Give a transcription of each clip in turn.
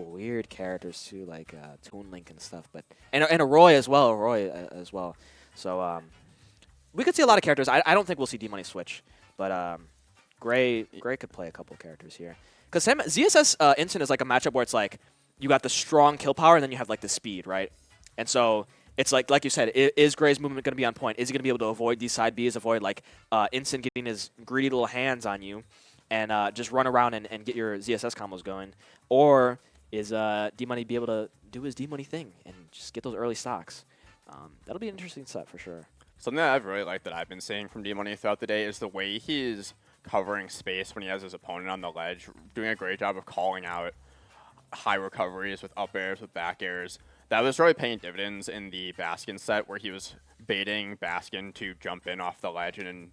weird characters too, like Toon Link and stuff. But and a Roy as well, as well. So we could see a lot of characters. I don't think we'll see D-Money switch, but Gray could play a couple of characters here. Because ZSS Instant is like a matchup where it's like you got the strong kill power and then you have like the speed, right? And so it's like you said, is Gray's movement going to be on point? Is he going to be able to avoid these side Bs, avoid like Instant getting his greedy little hands on you and just run around and get your ZSS combos going? Or is D-Money be able to do his D-Money thing and just get those early stocks? That'll be an interesting set for sure. Something that I've really liked that I've been seeing from D-Money throughout the day is the way he's covering space when he has his opponent on the ledge, doing a great job of calling out high recoveries with up airs, with back airs. That was really paying dividends in the Baskin set where he was baiting Baskin to jump in off the ledge and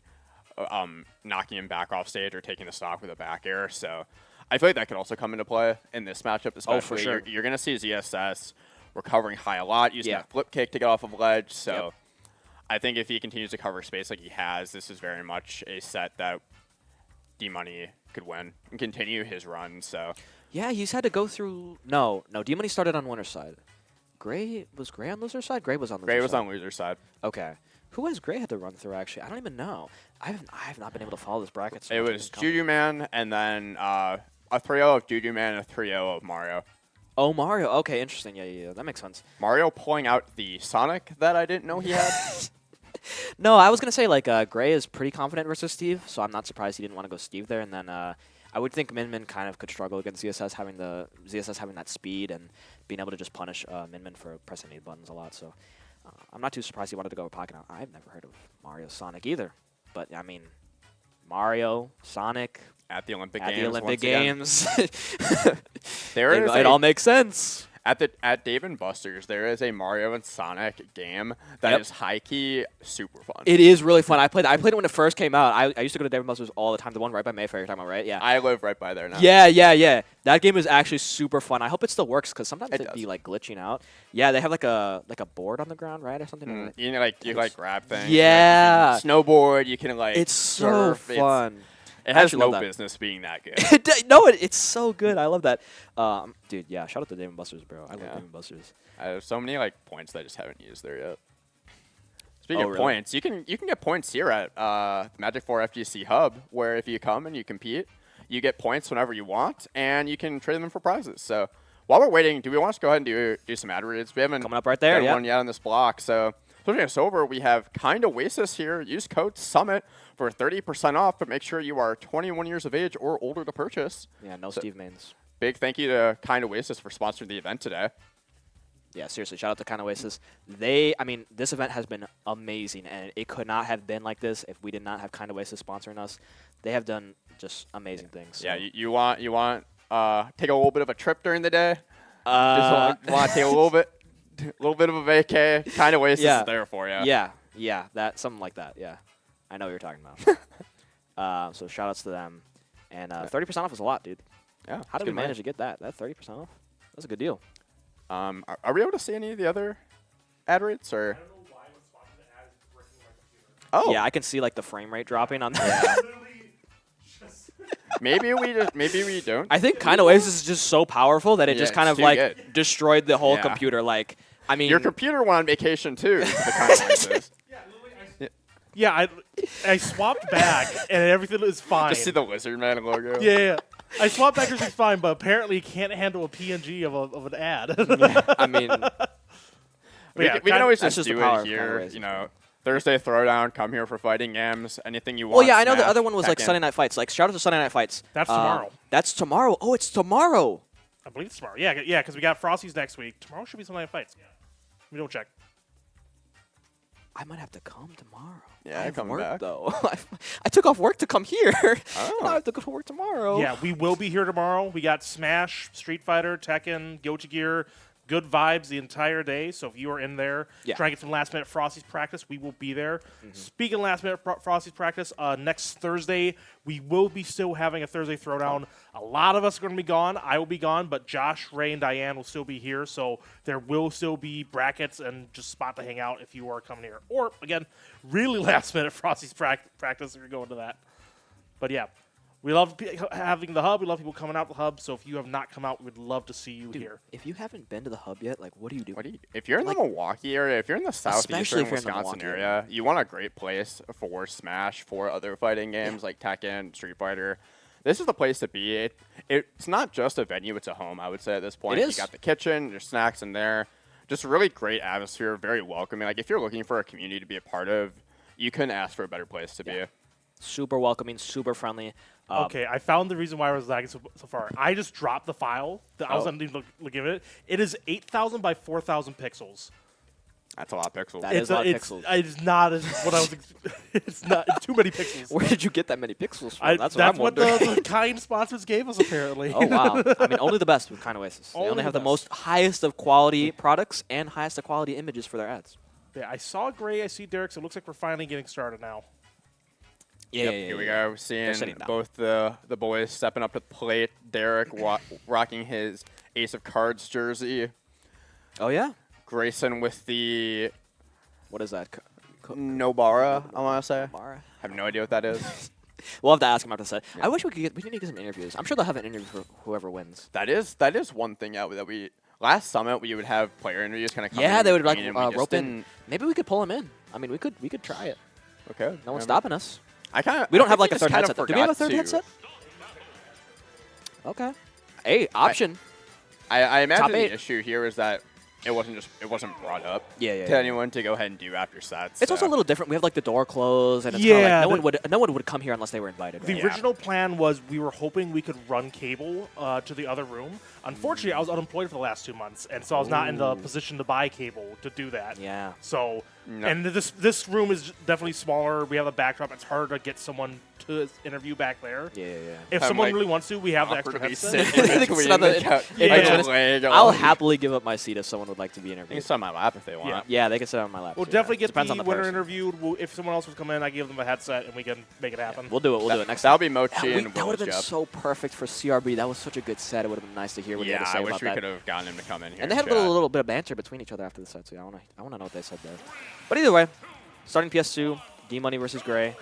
knocking him back off stage or taking the stock with a back air. So I feel like that could also come into play in this matchup, especially. Oh, for sure. You're going to see ZSS recovering high a lot, using that flip kick to get off of ledge. So I think if he continues to cover space like he has, this is very much a set that D-Money could win and continue his run. So yeah, he's had to go through. No, D-Money started on winner's side. Was Gray on loser's side? Gray was on loser's side. Gray was on loser's side. Okay. Who has Gray had to run through, actually? I don't even know. I have not been able to follow this bracket. So it was Juju Man and then a 3-0 of Juju Man and a 3-0 of Mario. Oh, Mario. Okay, interesting. Yeah. That makes sense. Mario pulling out the Sonic that I didn't know he had. No, I was going to say, like, Gray is pretty confident versus Steve, so I'm not surprised he didn't want to go Steve there. And then I would think Min Min kind of could struggle against ZSS having that speed and being able to just punish Min Min for pressing 8 buttons a lot. So I'm not too surprised he wanted to go with Pocket. I've never heard of Mario Sonic either. But, I mean, Mario, Sonic. At the Olympic Games. It all makes sense. At Dave & Buster's, there is a Mario and Sonic game that is high-key super fun. It is really fun. I played it when it first came out. I used to go to Dave & Buster's all the time. The one right by Mayfair you're talking about, right? Yeah. I live right by there now. Yeah. That game is actually super fun. I hope it still works because sometimes it'd does. be like glitching out. Yeah, they have like a board on the ground, right, or something. You grab things. Yeah. You can snowboard. You can It's so surf. fun. It has no business being that good. It's so good. I love that. Dude, yeah, shout out to Dave & Buster's, bro. I love Dave & Buster's. I have so many points that I just haven't used there yet. Speaking of points, you can get points here at Magic 4 FGC Hub, where if you come and you compete, you get points whenever you want, and you can trade them for prizes. So while we're waiting, do we want to go ahead and do some ad reads? We haven't coming up right there, one yet on this block. So switching us over, we have Kind Oasis here. Use code SUMMIT for 30% off, but make sure you are 21 years of age or older to purchase. Yeah, no Steve Mains. Big thank you to Kind Oasis for sponsoring the event today. Yeah, seriously, shout out to Kind Oasis. This event has been amazing, and it could not have been like this if we did not have Kind Oasis sponsoring us. They have done just amazing things. So. Yeah, you want take a little bit of a trip during the day? Just want to take a little bit of a vacay. Kind Oasis is there for you. Yeah, something like that. Yeah, I know what you're talking about. So shout outs to them, and 30% off is a lot, dude. Yeah, how did we manage to get that? That 30% off? That's a good deal. Are we able to see any of the other ad rates or? I don't know why I'm spotting the ad is breaking my computer. Oh yeah, I can see like the frame rate dropping on that. maybe we don't. I think Kind Oasis is just so powerful that it just kind of like destroyed the whole computer. Like, I mean, your computer went on vacation too. The Kind Oasis. Yeah, I swapped back and everything is fine. Just see the Lizard Man logo. Yeah. I swapped back, everything's fine, but apparently can't handle a PNG of an ad. I mean, we can always just just do the it here. Thursday Throwdown, come here for fighting games, anything you want. Well, yeah, I know the other one was like Sunday Night Fights. Like, shout out to Sunday Night Fights. That's tomorrow. That's tomorrow. Oh, it's tomorrow. I believe it's tomorrow. Yeah, because we got Frosty's next week. Tomorrow should be Sunday Night Fights. Yeah. We don't check. I might have to come tomorrow. Yeah, I have come work, back. though. I took off work to come here. Oh. I have to go to work tomorrow. Yeah, we will be here tomorrow. We got Smash, Street Fighter, Tekken, Guilty Gear, good vibes the entire day. So if you are in there trying to get some last-minute Frosty's practice, we will be there. Speaking of last-minute Frosty's practice, next Thursday, we will be still having a Thursday Throwdown. A lot of us are going to be gone. I will be gone, but Josh, Ray, and Diane will still be here. So there will still be brackets and just spot to hang out if you are coming here. Or, again, really last-minute Frosty's practice if you're going to that. But, yeah. We love having the hub. We love people coming out the hub. So if you have not come out, we'd love to see you here. If you haven't been to the hub yet, like, what do you do? If you're in the Milwaukee area, if you're in the southeastern if you're in the Wisconsin Milwaukee area, you want a great place for Smash, for other fighting games like Tekken, Street Fighter. This is the place to be. It's not just a venue; it's a home. I would say at this point, It is. You got the kitchen, there's snacks in there. Just a really great atmosphere, very welcoming. Like if you're looking for a community to be a part of, you couldn't ask for a better place to be. Super welcoming, super friendly. Okay, I found the reason why I was lagging so far. I just dropped the file that I was looking at it. It is 8,000 by 4,000 pixels. That's a lot of pixels. That is a lot of pixels. It's not what I was. It's not. It's too many pixels. Where did you get that many pixels from? That's I'm what wondering. the kind sponsors gave us, apparently. Oh, wow. I mean, only the best with Kind Oasis. They only have the most highest of quality products and highest of quality images for their ads. Yeah, I saw Gray. I see Derek. So it looks like we're finally getting started now. Yeah, Here we go. Seeing sitting down. both the boys stepping up to the plate. Derek rocking his Ace of Cards jersey. Oh, yeah? Grayson with the What is that? Nobara, I want to say. Mara? I have no idea what that is. We'll have to ask him after the set. I wish we need to get some interviews. I'm sure they'll have an interview for whoever wins. That is one thing that we last summit we would have player interviews kind of come Yeah, in they would like between, and we just rope in. didn't- Maybe we could pull him in. I mean, we could try it. Okay. No one's stopping us. I kind of We don't have like a third headset. Do we have a third headset? Okay. Hey, option. I imagine Top the 8. issue here is that it wasn't brought up Yeah. to anyone to go ahead and do after sets. It's also a little different. We have like the door closed, and it's Yeah, kinda like no one would come here unless they were invited. The Right? original plan was we were hoping we could run cable to the other room. Unfortunately, I was unemployed for the last 2 months, and so I was not in the position to buy cable to do that. Yeah. So, No. and this room is definitely smaller. We have a backdrop. It's harder to get someone to interview back there. Yeah. If I'm, someone like, really wants to, we have the extra awkwardly headset. sit in They can between sit on the the- couch- Yeah. like, Yeah. leg I'll on. happily give up my seat if someone would like to be They can interviewed. sit on my lap if they want. Yeah. Yeah, they can sit on my lap. We'll too, definitely yeah. get Depends the on the winner person. interviewed. If someone else would come in, I give them a headset, and we can make it happen. We'll do it. We'll do it next That'll time. be Mochi and That would Will's have been job. so perfect for CRB. That was such a good set. It would have been nice to hear what he had Yeah, to say I wish about we that. could have gotten him to come in here. And they and had a chat. little bit of banter between each other after the set, too. I want to know what they said there. But either way, starting PS2, D-Money versus Gray.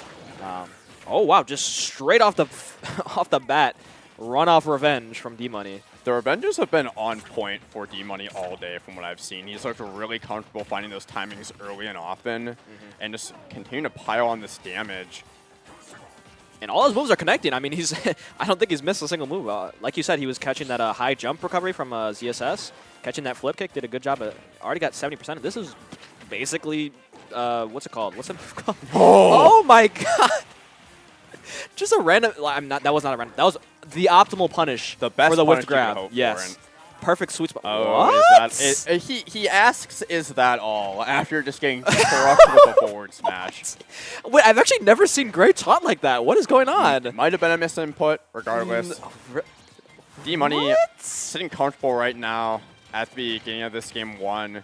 Oh, wow, just straight off the off the bat, run-off revenge from D-Money. The Revengers have been on point for D-Money all day from what I've seen. He's looked really comfortable finding those timings early and often and just continue to pile on this damage. And all his moves are connecting. I mean, he's I don't think he's missed a single move. Like you said, he was catching that high jump recovery from ZSS, catching that flip kick, did a good job. Already got 70%. This is basically, what's it called? What's it called? Oh my god! Just a random. That was not a random. That was the optimal punish. The best for the whiff punish you grab. could hope for, Yes. and- Perfect sweet spot. Oh, What? is that he asks, "Is that all?" After just getting crushed with a forward smash. Wait, I've actually never seen Gray taunt like that. What is going on? Might have been a misinput, regardless. D-Money What? sitting comfortable right now at the beginning of this game 1.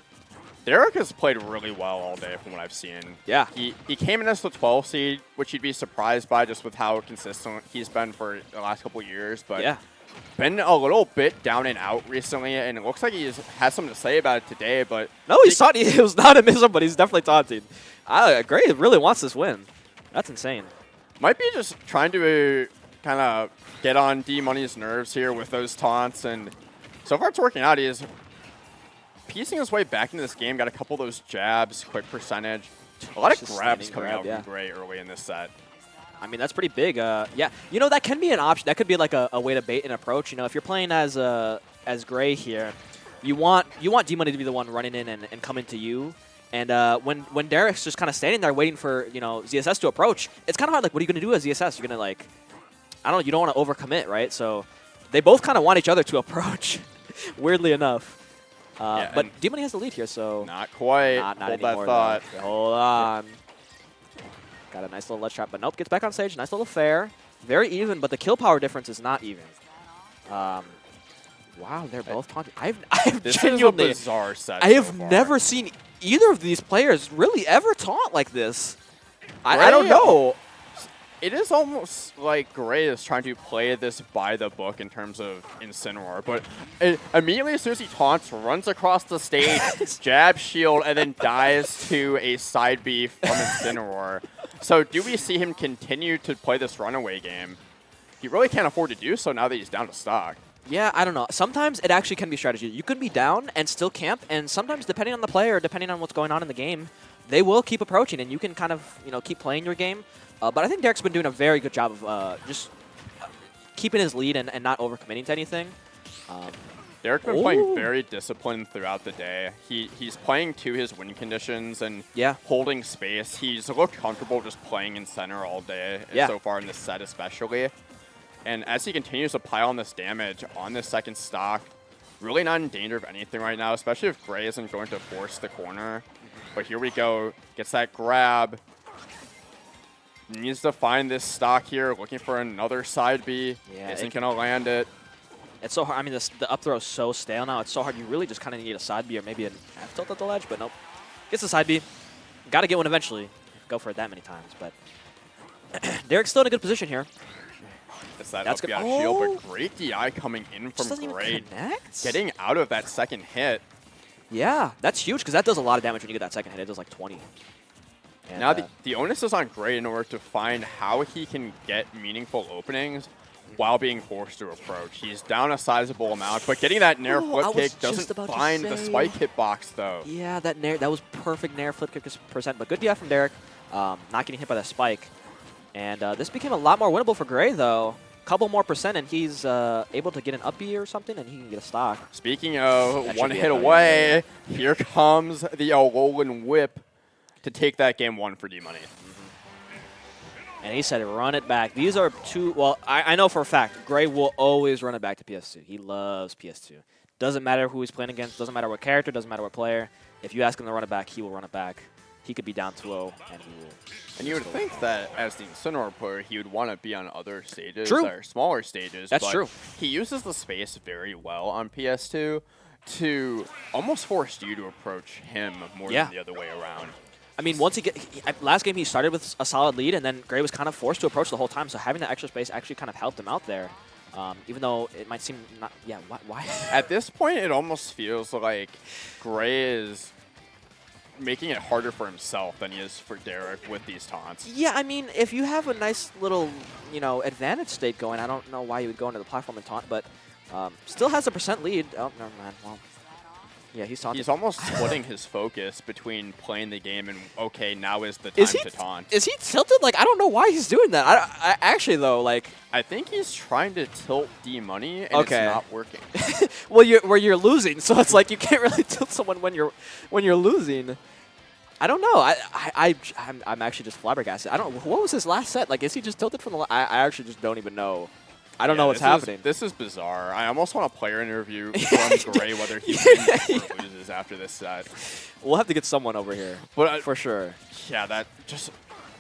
Derek has played really well all day from what I've seen. Yeah. He came in as the 12 seed, which you'd be surprised by just with how consistent he's been for the last couple years. But Yeah. been a little bit down and out recently, and it looks like he has something to say about it today. But No, he's taunting. It was not a miss, but he's definitely taunting. Gray really wants this win. That's insane. might be just trying to kind of get on D-Money's nerves here with those taunts, and so far it's working out. He is piecing his way back into this game, got a couple of those jabs, quick percentage. A lot of Just grabs standing coming grab, out yeah. from Gray early in this set. I mean, that's pretty big. Yeah, you know, that can be an option. That could be like a way to bait an approach. You know, if you're playing as Gray here, you want D-Money to be the one running in and coming to you. And when Derek's just kind of standing there waiting for, you know, ZSS to approach, it's kind of hard. Like, what are you going to do as ZSS? You're going to, like, I don't know, you don't want to overcommit, right? So they both kind of want each other to approach, weirdly enough. Yeah, but and D-Money has the lead here, so not quite. not Hold anymore. that thought. Though. Hold on. Got a nice little ledge trap, but nope, gets back on stage. Nice little fair. Very even, but the kill power difference is not even. Wow, they're both taunting. I've This genuinely, is a bizarre set. I so have far. never seen either of these players really ever taunt like this. I don't know. It is almost like Gray is trying to play this by the book in terms of Incineroar, but immediately as soon as he taunts, runs across the stage, jab shield, and then dies to a side B from Incineroar. So do we see him continue to play this runaway game? he really can't afford to do so now that he's down to stock. Yeah, I don't know. Sometimes it actually can be strategy. You could be down and still camp, and sometimes depending on the player, depending on what's going on in the game, they will keep approaching, and you can kind of keep playing your game. But I think Derek's been doing a very good job of just keeping his lead and not overcommitting to anything. Derek's been playing very disciplined throughout the day. He's playing to his win conditions and holding space. He's looked comfortable just playing in center all day so far in this set especially. And as he continues to pile on this damage on this second stock, really not in danger of anything right now, especially if Gray isn't going to force the corner. But here we go. Gets that grab. Needs to find this stock here, looking for another side B. Isn't going to land it. It's so hard. I mean, the up throw is so stale now. It's so hard. You really just kind of need a side B or maybe an F tilt at the ledge, but nope. Gets the side B. Got to get one eventually. Go for it that many times, but Derek's still in a good position here. That's good. Shield, but great DI coming in from Gray. Getting out of that second hit. Yeah, that's huge because that does a lot of damage when you get that second hit. It does like 20. And now the onus is on Gray in order to find how he can get meaningful openings while being forced to approach. He's down a sizable amount, but getting that Nair flip kick doesn't find the spike hitbox, though. Yeah, that was perfect Nair flip kick percent, but good DI from Derek. Not getting hit by that spike. And this became a lot more winnable for Gray, though. Couple more percent, and he's able to get an up B or something, and he can get a stock. Speaking of one hit away, here comes the Alolan Whip to take that game 1 for D-Money. And he said, run it back. These are two, well, I know for a fact, Gray will always run it back to PS2. He loves PS2. Doesn't matter who he's playing against, doesn't matter what character, doesn't matter what player. If you ask him to run it back, he will run it back. He could be down 2-0, and he will. And you would think that as the Incineroar player, he would want to be on other stages or smaller stages. That's but true. He uses the space very well on PS2 to almost force you to approach him more than the other way around. I mean, once last game he started with a solid lead, and then Gray was kind of forced to approach the whole time. So having that extra space actually kind of helped him out there, even though it might seem not. Yeah, why? At this point, it almost feels like Gray is making it harder for himself than he is for Derek with these taunts. Yeah, I mean, if you have a nice little, advantage state going, I don't know why you would go into the platform and taunt, but still has a percent lead. Oh, never mind. Well, yeah, he's taunting. He's almost splitting his focus between playing the game and, okay, now is the time to taunt. Is he tilted? Like, I don't know why he's doing that. I actually, though, like... I think he's trying to tilt D-Money, and it's not working. Well, you're losing, so it's like you can't really tilt someone when you're losing. I don't know. I'm actually just flabbergasted. I don't. What was his last set? Like, is he just tilted from the? I actually just don't even know. I don't know what's happening. This is bizarre. I almost want a player interview from Gray whether he wins or loses after this set. We'll have to get someone over here, but for sure. Yeah, that just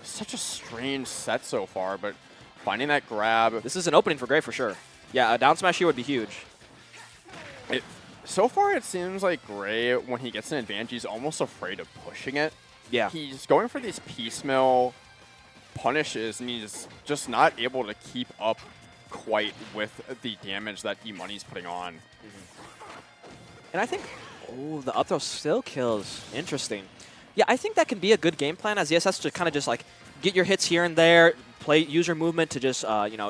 such a strange set so far. But finding that grab. This is an opening for Gray for sure. Yeah, a down smash here would be huge. So far, it seems like Gray, when he gets an advantage, he's almost afraid of pushing it. Yeah. He's going for these piecemeal punishes, and he's just not able to keep up quite with the damage that D-Money's putting on. And I think, the up throw still kills. Interesting. Yeah, I think that can be a good game plan as ESS to kind of just like get your hits here and there, use your movement to just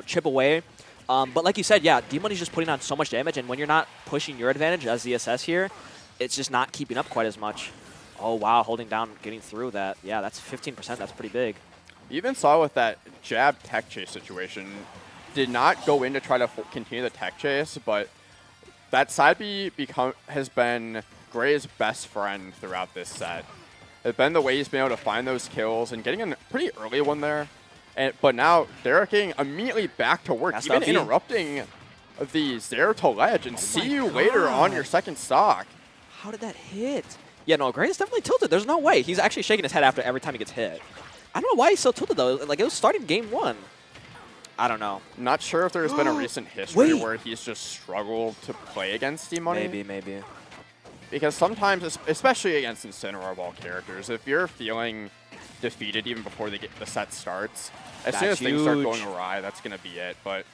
chip away. But like you said, yeah, D-Money's just putting on so much damage, and when you're not pushing your advantage as ZSS here, it's just not keeping up quite as much. Oh, wow, holding down, getting through that. Yeah, that's 15%. That's pretty big. You even saw with that jab tech chase situation, did not go in to try to continue the tech chase, but that side B has been Gray's best friend throughout this set. It's been the way he's been able to find those kills and getting a pretty early one there. But now Derek getting immediately back to work, even interrupting the 0 to ledge, and see you later on your second stock. How did that hit? Yeah, no, Gray is definitely tilted. There's no way. He's actually shaking his head after every time he gets hit. I don't know why he's so tilted, though. Like, it was starting game 1. I don't know. Not sure if there's been a recent history where he's just struggled to play against D-Money. Maybe. Because sometimes, especially against Incineroar ball characters, if you're feeling defeated even before the set starts, as soon as things start going awry, that's going to be it. But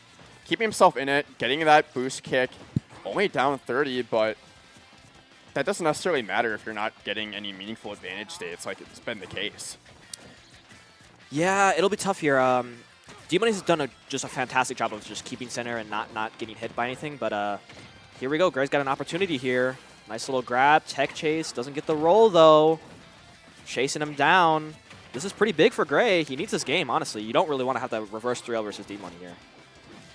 keeping himself in it, getting that boost kick, only down 30, but that doesn't necessarily matter if you're not getting any meaningful advantage states like it's been the case. Yeah, it'll be tough here. D-Money's done just a fantastic job of just keeping center and not getting hit by anything. But here we go. Gray's got an opportunity here. Nice little grab. Tech chase. Doesn't get the roll, though. Chasing him down. This is pretty big for Gray. He needs this game, honestly. You don't really want to have to reverse 3L versus D-Money here.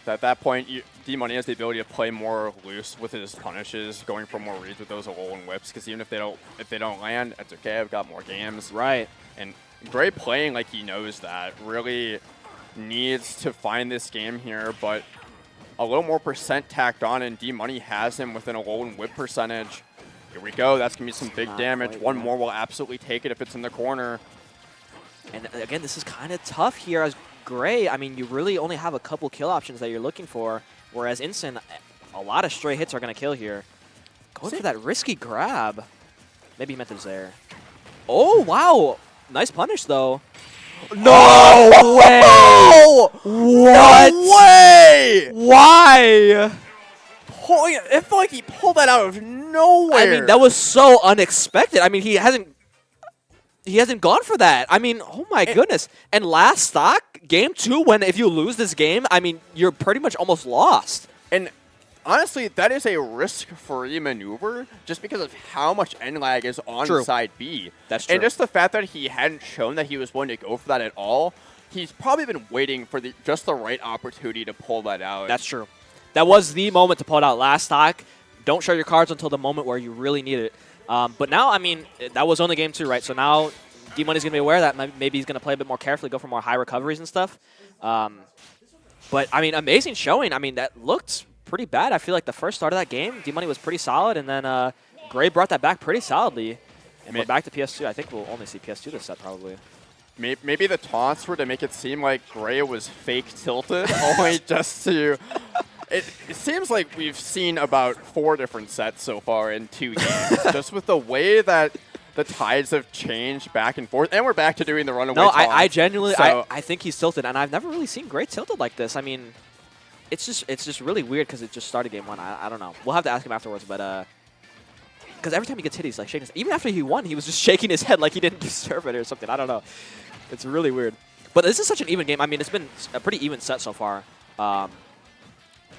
At that point, D-Money has the ability to play more loose with his punishes, going for more reads with those rolling whips. Because even if they don't land, that's okay. I've got more games. Right. And Gray playing like he knows that really needs to find this game here, but a little more percent tacked on, and D-Money has him within a rolling whip percentage. Here we go. That's going to be some big damage. One more will absolutely take it if it's in the corner. And again, this is kind of tough here as Gray. I mean, you really only have a couple kill options that you're looking for, whereas Incin, a lot of stray hits are going to kill here. Going for that risky grab. Maybe he meant it there. Oh, wow. Nice punish, though. No way! What? No way! Why? It felt like he pulled that out of nowhere. I mean, that was so unexpected. I mean, he hasn't gone for that. I mean, oh my goodness. And last stock, game 2, if you lose this game, I mean, you're pretty much almost lost. And honestly, that is a risk-free maneuver just because of how much end lag is on side B. That's true. And just the fact that he hadn't shown that he was willing to go for that at all, he's probably been waiting for just the right opportunity to pull that out. That's true. That was the moment to pull it out last stock. Don't show your cards until the moment where you really need it. But now, I mean, that was only game 2, right? So now D-Money's going to be aware of that. Maybe he's going to play a bit more carefully, go for more high recoveries and stuff. But, I mean, amazing showing. I mean, that looked pretty bad. I feel like the first start of that game, D-Money was pretty solid, and then Gray brought that back pretty solidly. And we're back to PS2. I think we'll only see PS2 this set, probably. Maybe the taunts were to make it seem like Gray was fake tilted, only just to... It seems like we've seen about 4 different sets so far in 2 games, just with the way that the tides have changed back and forth. And we're back to doing the runaway No, taunts. I genuinely, so, I think he's tilted, and I've never really seen Gray tilted like this. I mean, it's just really weird because it just started game 1. I don't know. We'll have to ask him afterwards, but because every time he gets hit, he's like shaking his. Even after he won, he was just shaking his head like he didn't deserve it or something. I don't know. It's really weird. But this is such an even game. I mean, it's been a pretty even set so far.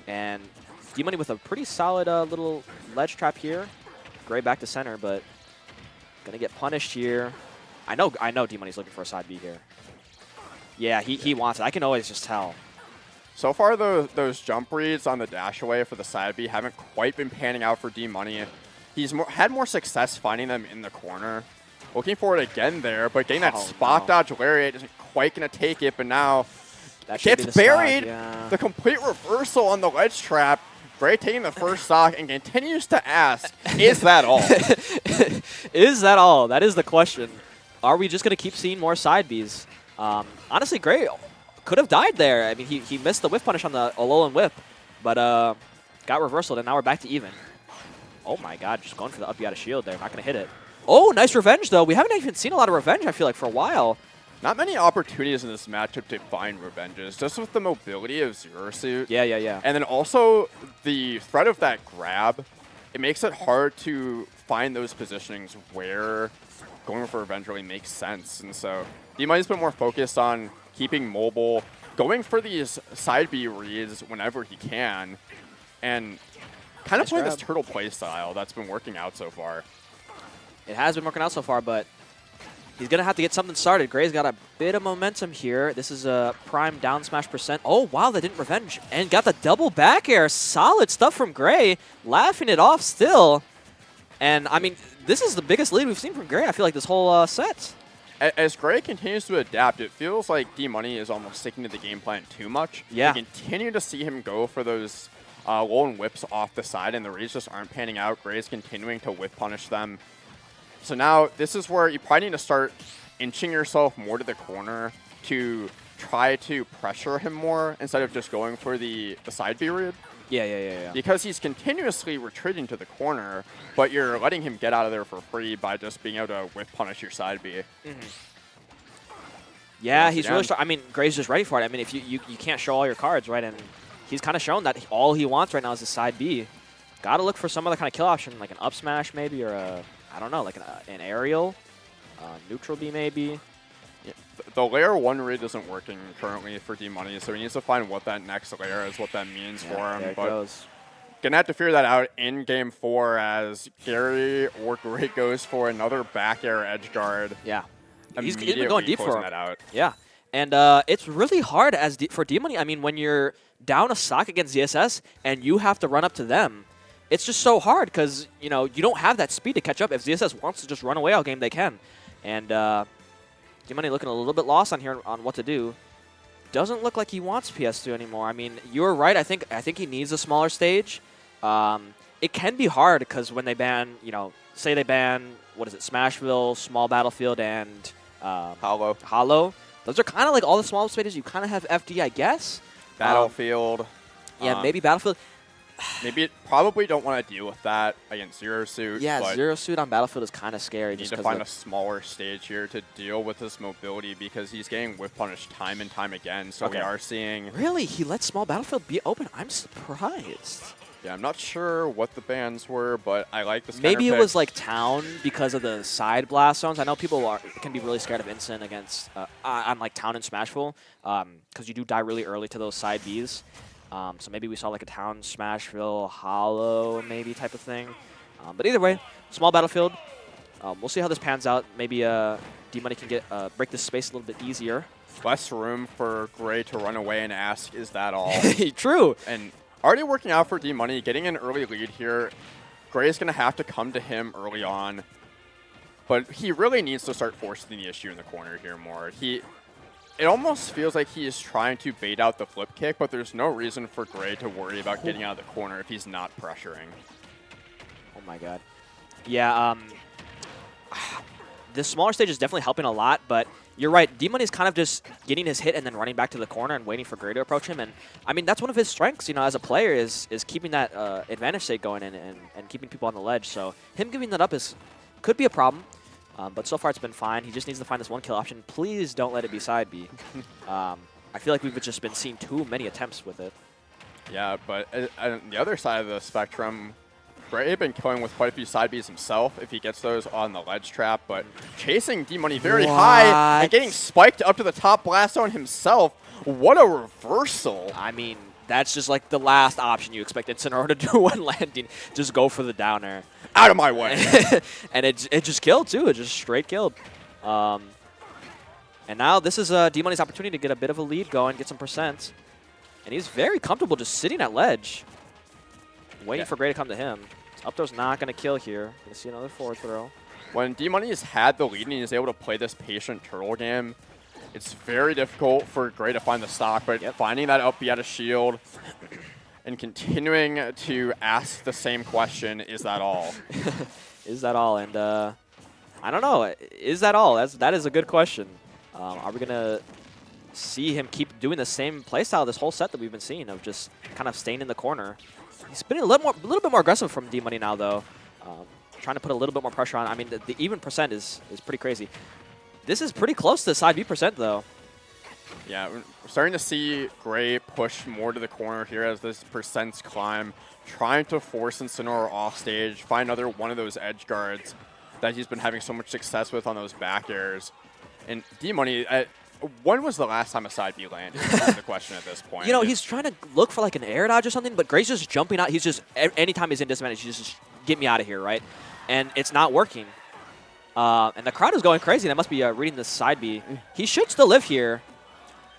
And D-Money with a pretty solid little ledge trap here. Gray back to center, but gonna get punished here. I know D-Money's looking for a side B here. Yeah, he wants it. I can always just tell. So far, those jump reads on the dash away for the side B haven't quite been panning out for D-Money. He's had more success finding them in the corner. Looking for it again there, but getting that spot dodge lariat isn't quite going to take it, but now gets buried. Yeah. The complete reversal on the ledge trap. Gray taking the first stock and continues to ask, is that all? Is that all? That is the question. Are we just going to keep seeing more side Bs? Honestly, Gray could have died there. I mean, he missed the whiff punish on the Alolan whip, but got reversaled, and now we're back to even. Oh my god, just going for the up out of shield there. Not going to hit it. Oh, nice revenge, though. We haven't even seen a lot of revenge, I feel like, for a while. Not many opportunities in this matchup to find revenges, just with the mobility of Zero Suit. Yeah. And then also the threat of that grab, it makes it hard to find those positionings where going for revenge really makes sense. And so D-Money's been more focused on keeping mobile, going for these side B reads whenever he can, and kind of playing this turtle play style that's been working out so far. It has been working out so far, but he's going to have to get something started. Gray's got a bit of momentum here. This is a prime down smash percent. Oh, wow, that didn't revenge. And got the double back air. Solid stuff from Gray. Laughing it off still. And, I mean, this is the biggest lead we've seen from Gray, I feel like, this whole set. As Gray continues to adapt, it feels like D-Money is almost sticking to the game plan too much. Yeah. We continue to see him go for those lone whips off the side, and the reads just aren't panning out. Gray's continuing to whip punish them. So now this is where you probably need to start inching yourself more to the corner to try to pressure him more instead of just going for the side B read. Yeah. Because he's continuously retreating to the corner, but you're letting him get out of there for free by just being able to whip punish your side B. Yeah, he's really strong. I mean, Gray's just ready for it. I mean, if you can't show all your cards, right? And he's kind of shown that all he wants right now is a side B. Got to look for some other kind of kill option, like an up smash maybe, or a, I don't know, like an aerial, neutral B maybe. The layer 1 read isn't working currently for D-Money, so he needs to find what that next layer is, what that means for him. There it but goes. Gonna have to figure that out in game 4 as Gary or Gray goes for another back air edge guard. Yeah. He's been Immediately going deep for closing him. that out. Yeah. And it's really hard for D-Money. I mean, when you're down a stock against ZSS and you have to run up to them, it's just so hard because, you know, you don't have that speed to catch up. If ZSS wants to just run away all game, they can. And D-Money looking a little bit lost on here on what to do. Doesn't look like he wants PS2 anymore. I mean, you're right. I think he needs a smaller stage. It can be hard because when they ban, you know, say they ban, what is it, Smashville, Small Battlefield, and Hollow. Those are kind of like all the small stages. You kind of have FD, I guess. Battlefield. Yeah, maybe Battlefield. Maybe probably don't want to deal with that against Zero Suit. Yeah, but Zero Suit on Battlefield is kind of scary. You need to find a smaller stage here to deal with this mobility because he's getting whiff punished time and time again. So we are seeing. Really? He let Small Battlefield be open? I'm surprised. Yeah, I'm not sure what the bans were, but I like this. Maybe it was like Town because of the side blast zones. I know people can be really scared of Incin against on like Town and Smashville because you do die really early to those side Bs. So maybe we saw like a Town, Smashville, Hollow maybe type of thing. But either way, Small Battlefield. We'll see how this pans out. Maybe D-Money can get break this space a little bit easier. Less room for Gray to run away and ask, is that all? True. And already working out for D-Money, getting an early lead here. Gray is going to have to come to him early on. But he really needs to start forcing the issue in the corner here more. It almost feels like he is trying to bait out the flip kick, but there's no reason for Gray to worry about getting out of the corner if he's not pressuring. Oh my god. Yeah, the smaller stage is definitely helping a lot, but you're right. D-Money's kind of just getting his hit and then running back to the corner and waiting for Gray to approach him. And I mean, that's one of his strengths, you know, as a player is keeping that advantage state going and keeping people on the ledge. So him giving that up could be a problem. But so far it's been fine. He just needs to find this one kill option. Please don't let it be side B. I feel like we've just been seeing too many attempts with it. Yeah, but on the other side of the spectrum, Gray had been killing with quite a few side Bs himself if he gets those on the ledge trap, but chasing D-Money very high and getting spiked up to the top blast zone himself. What a reversal. I mean, that's just like the last option you expect Incineroar to do when landing. Just go for the down air. Out of my way. And it just killed, too. It just straight killed. And now this is D-Money's opportunity to get a bit of a lead going, get some percent. And he's very comfortable just sitting at ledge, waiting for Gray to come to him. Up throw's not going to kill here. Going to see another forward throw. When D-Money has had the lead and he's able to play this patient turtle game, it's very difficult for Gray to find the stock, but finding that up B out of shield and continuing to ask the same question, is that all? Is that all? And I don't know. Is that all? That is a good question. Are we going to see him keep doing the same playstyle this whole set that we've been seeing of just kind of staying in the corner? He's been a little bit more aggressive from D-Money now, though. Trying to put a little bit more pressure on. I mean, the even percent is pretty crazy. This is pretty close to side B percent, though. Yeah, we're starting to see Gray push more to the corner here as this percents climb, trying to force Incineroar off stage, find another one of those edge guards that he's been having so much success with on those back airs. And D-Money, when was the last time a side B landed? Is the question at this point. You know, he's trying to look for like an air dodge or something, but Gray's just jumping out. He's just, anytime he's in disadvantage, he's just get me out of here, right? And it's not working. And the crowd is going crazy. They must be reading this side B. He should still live here.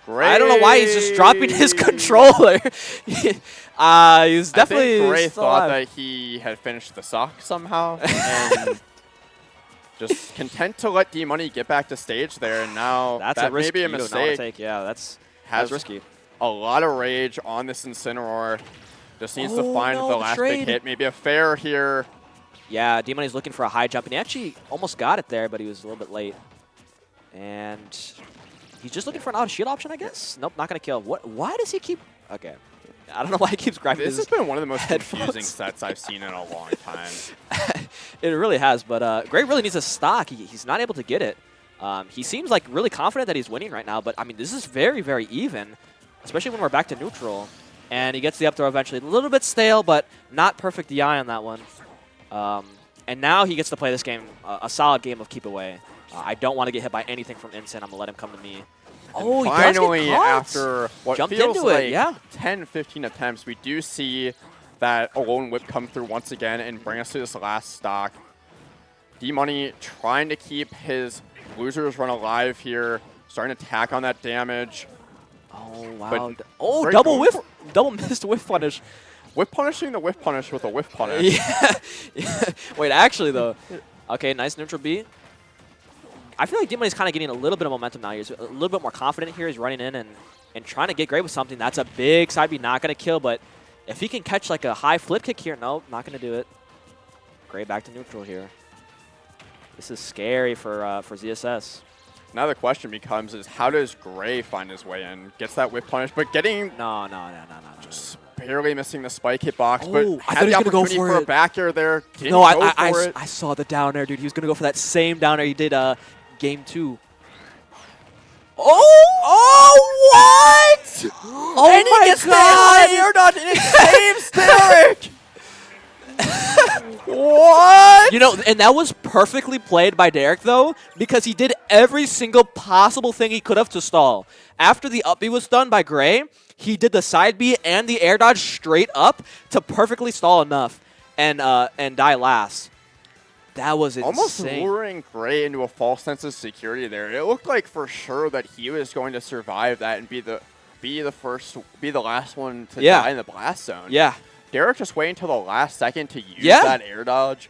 Gray. I don't know why he's just dropping his controller. He's definitely I think Gray thought alive. that he had finished the sock somehow. And just content to let D-Money get back to stage there. And now that's that a risk may be a you don't mistake. want to take. Yeah, that's risky. A lot of rage on this Incineroar. Just needs to find the last big hit. Maybe a fair here. Yeah, D-Money's looking for a high jump, and he actually almost got it there, but he was a little bit late. And he's just looking for an out-of-shield option, I guess? Nope, not going to kill. Why does he keep... Okay. I don't know why he keeps grabbing This has been one of the most confusing sets I've seen in a long time. It really has, but Gray really needs a stock. He's not able to get it. He seems like really confident that he's winning right now, but I mean, this is very, very even, especially when we're back to neutral. And he gets the up throw eventually. A little bit stale, but not perfect DI on that one. And now he gets to play this game, a solid game of keep away. I don't want to get hit by anything from Incin. I'm going to let him come to me. Oh, he finally, does get caught. after what Jumped feels into like it, yeah. 10, 15 attempts, we do see that Alone Whip come through once again and bring us to this last stock. D-Money trying to keep his losers run alive here, starting to tack on that damage. Oh, wow. But Oh, double whiff, double missed whiff punish. Whiff punishing the whiff punish with a whiff punish. Yeah. Wait, actually, though. Okay, nice neutral B. I feel like D-Money's kind of getting a little bit of momentum now. He's a little bit more confident here. He's running in and trying to get great with something. That's a big side B, not going to kill, but if he can catch like a high flip kick here, no, not going to do it. Gray back to neutral here. This is scary for ZSS. Now the question becomes is how does Gray find his way in? Gets that whiff punish, but getting No. just barely missing the spike hitbox, Oh, but I thought had he the was gonna go opportunity for for a it. back air there. Didn't No, go for it. I saw the down air, dude. He was going to go for that same down air he did game 2. Oh, what? Oh, and my he gets God. the air dodge and it saves Derek. What? You know, and that was perfectly played by Derek, though, because he did every single possible thing he could have to stall. After the up B was done by Gray, he did the side B and the air dodge straight up to perfectly stall enough and die last. That was insane. Almost luring Gray into a false sense of security there. It looked like for sure that he was going to survive that and be the last one to die in the blast zone. Yeah. Derek just waiting until the last second to use Yeah. that air dodge.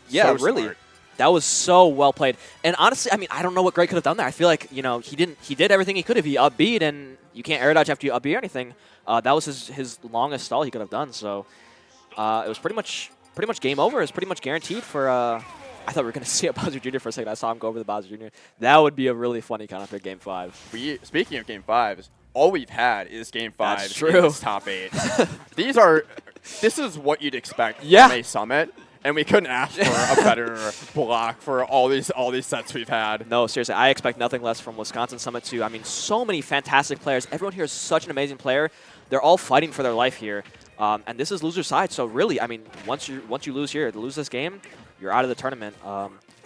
Yeah, So really. smart. That was so well played. And honestly, I mean, I don't know what Gray could have done there. I feel like, you know, he did everything he could. If he upbeat and you can't air dodge after you upbeat or anything, that was his longest stall he could have done. So it was pretty much game over. It was pretty much guaranteed for I thought we were going to see a Bowser Jr. for a second. I saw him go over the Bowser Jr. That would be a really funny counter pick game 5. Speaking of game 5s, all we've had is game 5 That's in true. this top 8. This is what you'd expect from a Summit, and we couldn't ask for a better block for all these sets we've had. No, seriously, I expect nothing less from Wisconsin Summit 2. I mean, so many fantastic players. Everyone here is such an amazing player. They're all fighting for their life here. And this is loser side, so really, I mean, once you lose here, to lose this game, you're out of the tournament.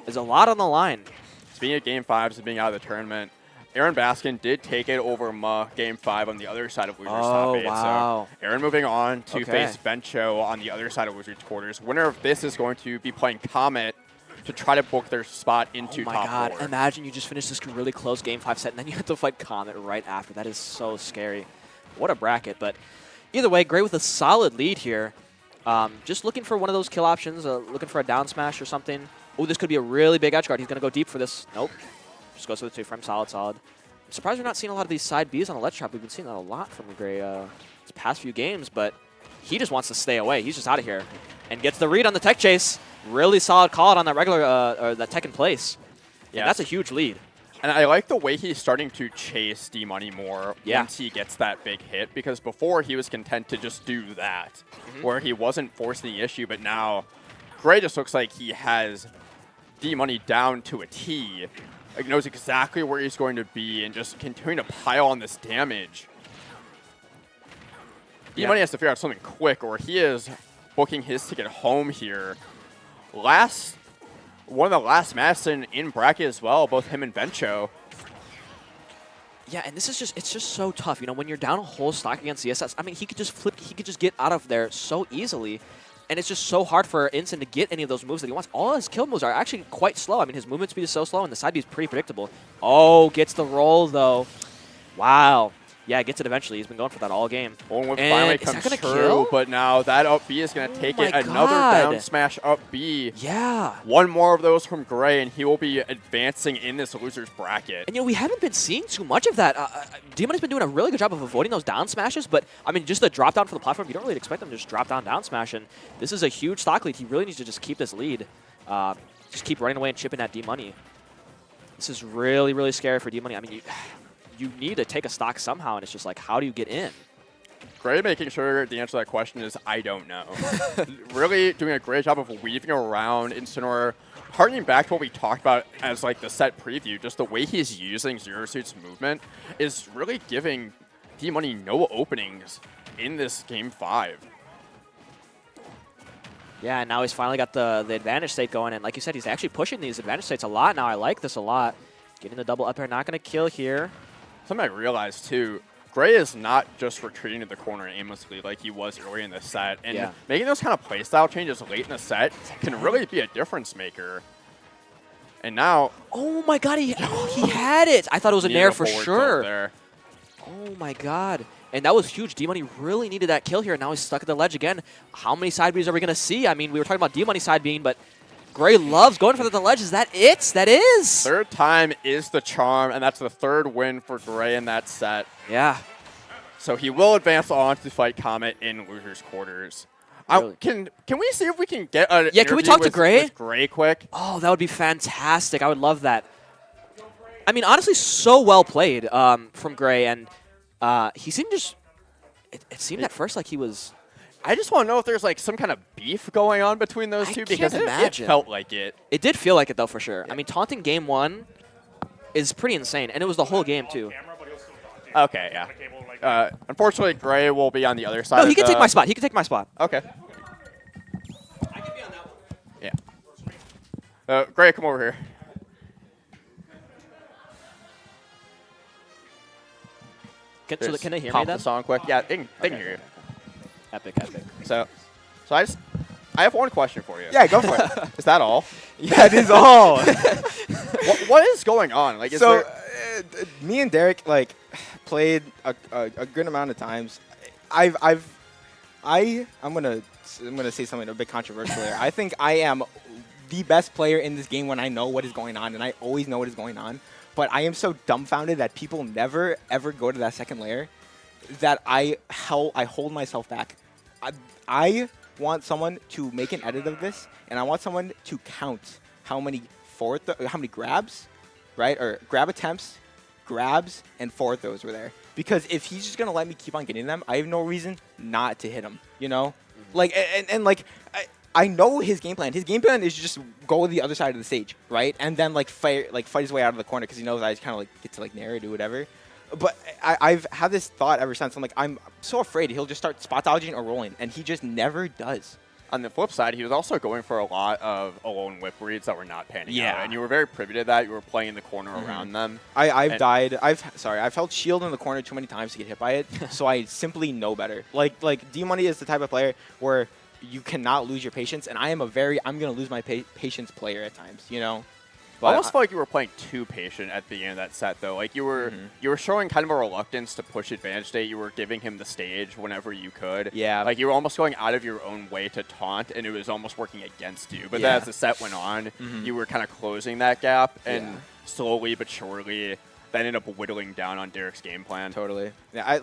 There's a lot on the line. Speaking of game 5s and being out of the tournament, Aaron Baskin did take it over game 5 on the other side of losers top 8. Wow. So Aaron moving on to face Bencho on the other side of losers quarters. Winner of this is going to be playing Comet to try to book their spot into top 4. Oh my God, imagine you just finished this really close game 5 set and then you have to fight Comet right after. That is so scary. What a bracket, but either way, Gray with a solid lead here. Just looking for one of those kill options, looking for a down smash or something. Oh, this could be a really big edge guard. He's going to go deep for this. Nope. Just goes for the 2-frame. Solid. I'm surprised we're not seeing a lot of these side Bs on the ledge trap. We've been seeing that a lot from Gray these past few games, but he just wants to stay away. He's just out of here and gets the read on the tech chase. Really solid call out on that regular, or that tech in place. Yeah, that's a huge lead. And I like the way he's starting to chase D-Money more once he gets that big hit, because before he was content to just do that, where he wasn't forcing the issue, but now Gray just looks like he has D-Money down to a T. Like, knows exactly where he's going to be and just continuing to pile on this damage. D-Money has to figure out something quick, or he is booking his ticket home here. One of the last matches in bracket as well, both him and Bencho. Yeah, and this is it's just so tough. You know, when you're down a whole stock against CSS, I mean, he could just get out of there so easily. And it's just so hard for Incin to get any of those moves that he wants. All his kill moves are actually quite slow. I mean, his movement speed is so slow, and the side B is pretty predictable. Oh, gets the roll, though. Wow. Yeah, gets it eventually. He's been going for that all game. One whip finally comes through, kill? But now that up B is going to take it. Another down smash up B. Yeah. One more of those from Gray, and he will be advancing in this loser's bracket. And, you know, we haven't been seeing too much of that. D-Money's been doing a really good job of avoiding those down smashes, but, I mean, just the drop down for the platform, you don't really expect them to just drop down smash, and this is a huge stock lead. He really needs to just keep this lead. Just keep running away and chipping at D-Money. This is really, really scary for D-Money. I mean, you need to take a stock somehow, and it's just like, how do you get in? Gray making sure the answer to that question is, I don't know. Really doing a great job of weaving around Incineroar, harkening back to what we talked about as like the set preview, just the way he's using Zero Suit's movement is really giving D-Money no openings in this game 5. Yeah, and now he's finally got the advantage state going, and like you said, he's actually pushing these advantage states a lot now. I like this a lot. Getting the double up air, not going to kill here. Something I realized, too, Gray is not just retreating to the corner aimlessly like he was early in the set. And making those kind of playstyle changes late in the set can really be a difference maker. And now... Oh, my God, he had it. I thought it was a nair for sure. There. Oh, my God. And that was huge. D-Money really needed that kill here, and now he's stuck at the ledge again. How many side Bs are we going to see? I mean, we were talking about D-Money side being, but Gray loves going for the ledge. Is that it? That is. Third time is the charm, and that's the third win for Gray in that set. Yeah. So he will advance on to fight Comet in losers quarters. Really? Can we see if we can get an can we talk to Gray? With Gray quick? Oh, that would be fantastic. I would love that. I mean, honestly, so well played from Gray, and he seemed just. It seemed at first like he was. I just want to know if there's like some kind of beef going on between those two because it felt like it. It did feel like it though, for sure. Yeah. I mean, taunting game 1 is pretty insane, and it was the whole game too. Okay, yeah. Unfortunately, Gray will be on the other side. No, he can take my spot. He can take my spot. Okay. I can be on that one. Yeah. Gray, come over here. Can they hear pop me then? the song quick. Yeah, they can hear you. Epic. So I have one question for you. Yeah, go for it. Is that all? Yeah, it is all. What is going on? Like, me and Derek like played a good amount of times. I'm gonna say something a bit controversial here. I think I am the best player in this game when I know what is going on, and I always know what is going on. But I am so dumbfounded that people never ever go to that second layer that I hold myself back. I want someone to make an edit of this, and I want someone to count how many grabs, right, or grab attempts, grabs, and forward throws were there. Because if he's just gonna let me keep on getting them, I have no reason not to hit him. You know, like and like I know his game plan. His game plan is just go to the other side of the stage, right, and then fight his way out of the corner because he knows I just kind of get to nair or do whatever. But I've had this thought ever since. I'm so afraid he'll just start spot dodging or rolling, and he just never does. On the flip side, he was also going for a lot of alone whip reads that were not panning out, and you were very privy to that. You were playing the corner around them. I've held shield in the corner too many times to get hit by it, so I simply know better. Like D-Money is the type of player where you cannot lose your patience, and I'm gonna lose my patience player at times, you know. But I almost felt like you were playing too patient at the end of that set, though. Like you were showing kind of a reluctance to push advantage state. You were giving him the stage whenever you could. Yeah. Like you were almost going out of your own way to taunt, and it was almost working against you. But then as the set went on, you were kind of closing that gap, and slowly but surely that ended up whittling down on Derek's game plan. Totally. Yeah.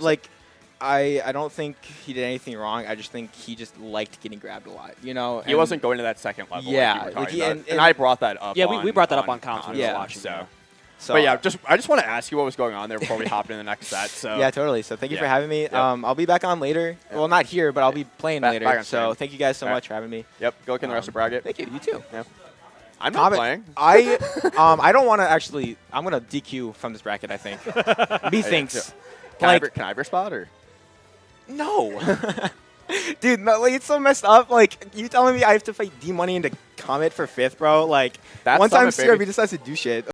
I don't think he did anything wrong. I just think he just liked getting grabbed a lot, you know. He wasn't going to that second level. Yeah, like you were and I brought that up. Yeah, we brought that up on comms when we were watching. But yeah, I just want to ask you what was going on there before we hop into the next set. So yeah, totally. So thank you for having me. Yep. I'll be back on later. Yep. Well, not here, but I'll be playing later. So thank you guys so much for having me. Yep. Go look in the rest of bracket. Thank you. You too. Yeah. I'm not playing. I don't want to actually. I'm gonna DQ from this bracket. I think. Me thinks. Can I have your spot or? No. Dude, no, it's so messed up. Like, you telling me I have to fight D-Money into Comet for 5th, bro? Like, that's one time CRB decides to do shit.